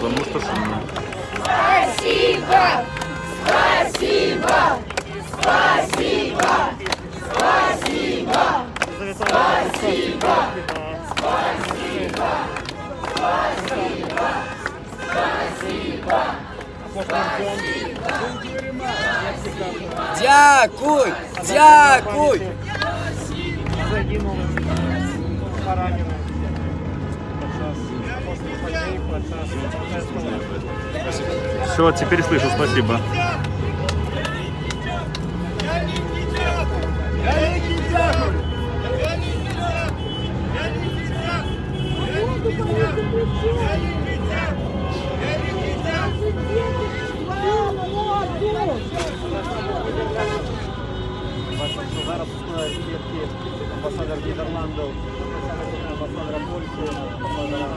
потому что шумно. Спасибо! Спасибо! Спасибо! Спасибо! Спасибо! Спасибо! Спасибо! Дякуй! Дякуй! Загинув поранений. Все, теперь слышу, спасибо. Зараз існує свідки амбасадор Нідерландів, амбасадора Польщі, амбасадора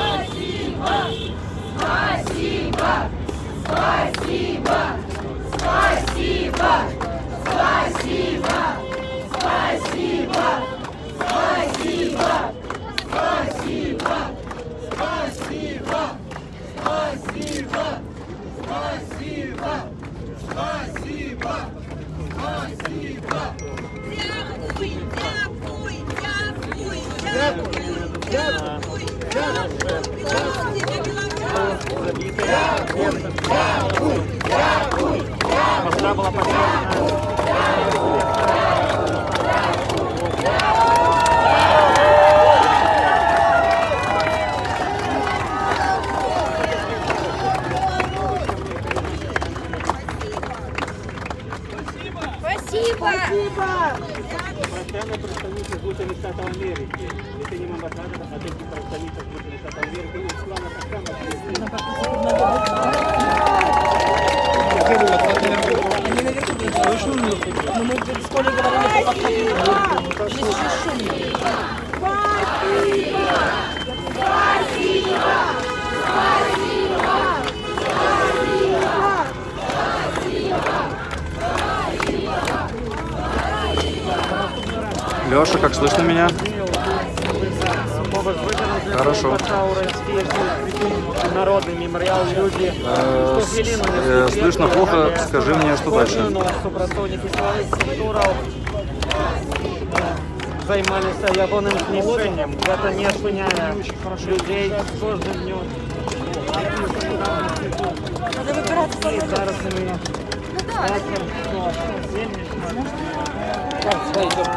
Спасибо! Спасибо! Спасибо! Спасибо! Спасибо! Спасибо! Спасибо! Спасибо! Спасибо! Спасибо! Спасибо! Спасибо! Дякуй! Дякуй! Дякуй! Москва була потеряна. Спасибо! Постоянный представитель Соединенных Штатов Америки. Это не амбассадор, а только представитель Соединенных Штатов Америки. Ну, слава Леша, как слышно меня? Хорошо. Народный мемориал люди. Слышно плохо, скажи мне, что дальше. Займалися ягоним знищенням. Це не спиняє людей з кожним днем. І зараз ми коли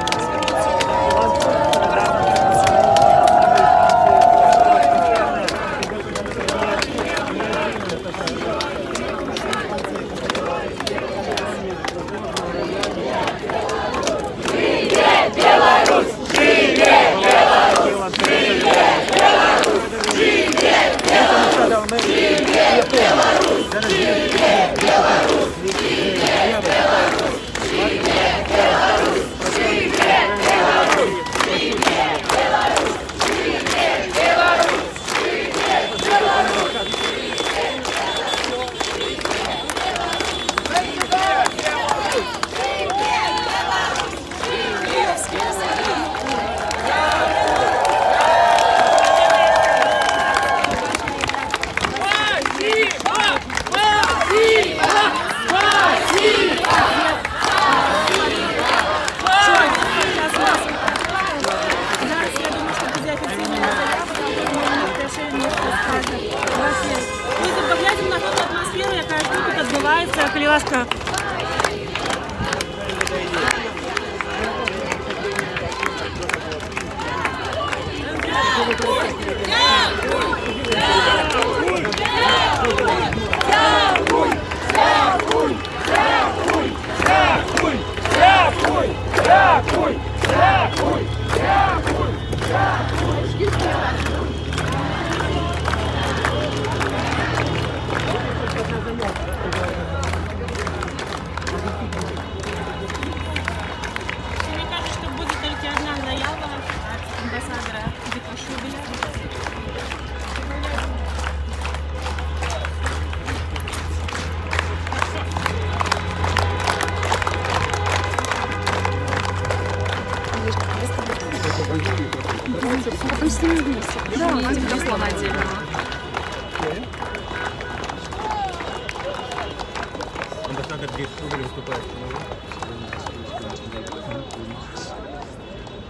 ласка.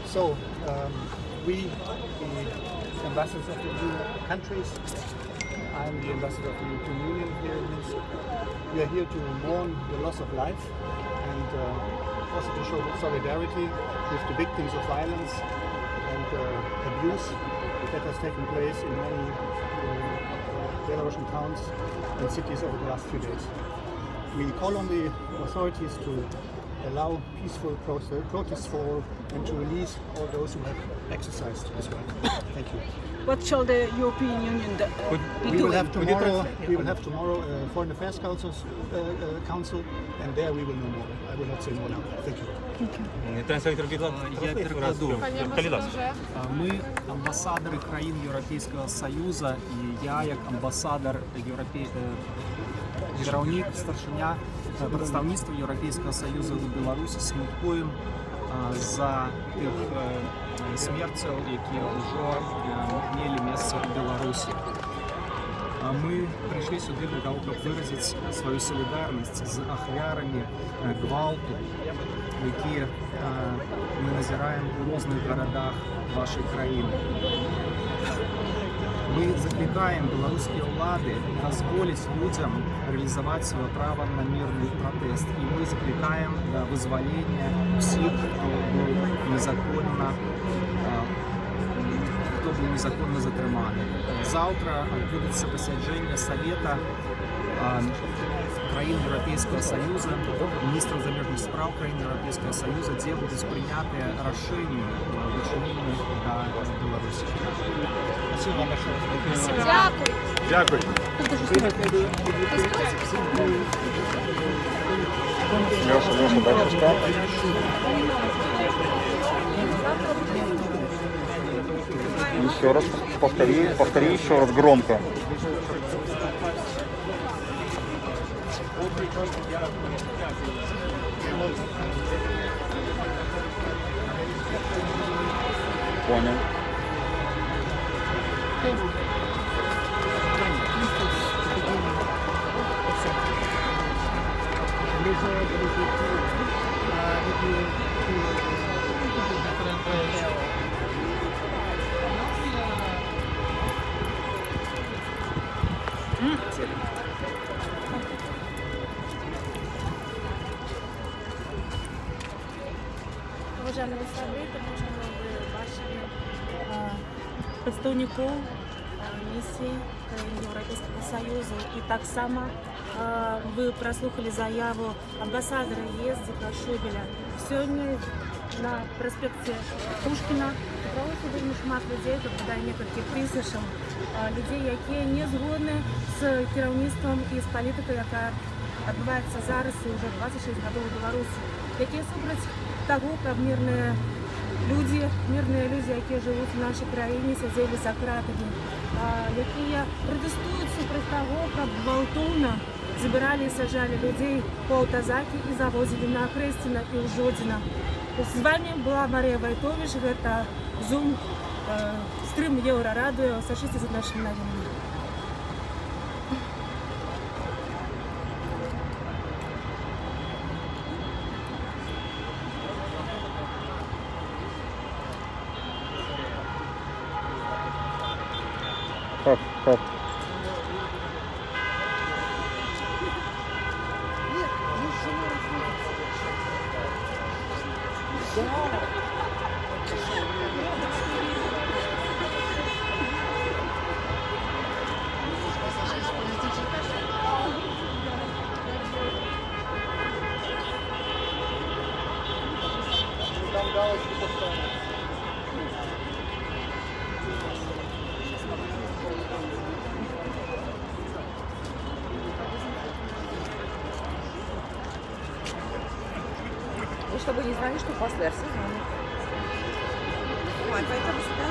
So, we, the ambassadors of the EU countries, I'm the ambassador of the European Union here in Minsk. We are here to mourn the loss of life and also to show solidarity with the victims of violence and abuse that has taken place in many Belarusian towns and cities over the last few days. We call on the authorities to allow peaceful protests for all and to release all those who have exercised this right. Thank you. What shall the European Union be We doing? will have tomorrow Foreign Affairs Council, and there we will know more. I will not say more now. Thank you. Я перекладу. Ми амбасадори країн Європейського Союзу, і я як амбасадор керівник, старшиня представництва Європейського Союзу у Білорусі смуткуємо за тих смертей, які вже мали місце у Білорусі. Мы пришли сюда для того, чтобы выразить свою солидарность с ахвярами гвалту, які ми назираємо у різних городах вашої країни. Ми закликаємо білоруські влади дозволити людям реалізувати своє право на мирний протест. І ми закликаємо до визволення всіх, хто був незаконно затриманий. Завтра відбудеться посадження Совета країн Європейського Союзу, міністрів заміжних справ країн Європейського Союзу, де будуть прийняти рішення в відчиненні до Білорусі. Дякую. Леша, дай пускай. Еще раз повтори еще раз громко. Понял. Уважаемые собрати, шановні бачили представників місії країн Європейського Союзу. І так само ви прослухали заяву амбасадора ЄС Дмитра Шубеля. Сьогодні на проспекті Пушкіна зібралося дуже шмат людей, тобто некількох тисячам людей, які не згодні з керівництвом і з політикою, яка відбувається зараз і вже 26 років у Білорусі, які супроть того, каб мирні люди, які живуть в нашій країні, сиділи за кратами, які протестують супроть того, каб гвалтовно забирали і сажали людей по Автозакі і завозили на Хрестина і в Жодіна. З вами була Марія Войтович, це Zoom, стрім Єврорадіо, сочувствуйте за нашими новинами. Как? Вы чтобы не знали, что после сезона. Ой, поэтому сюда.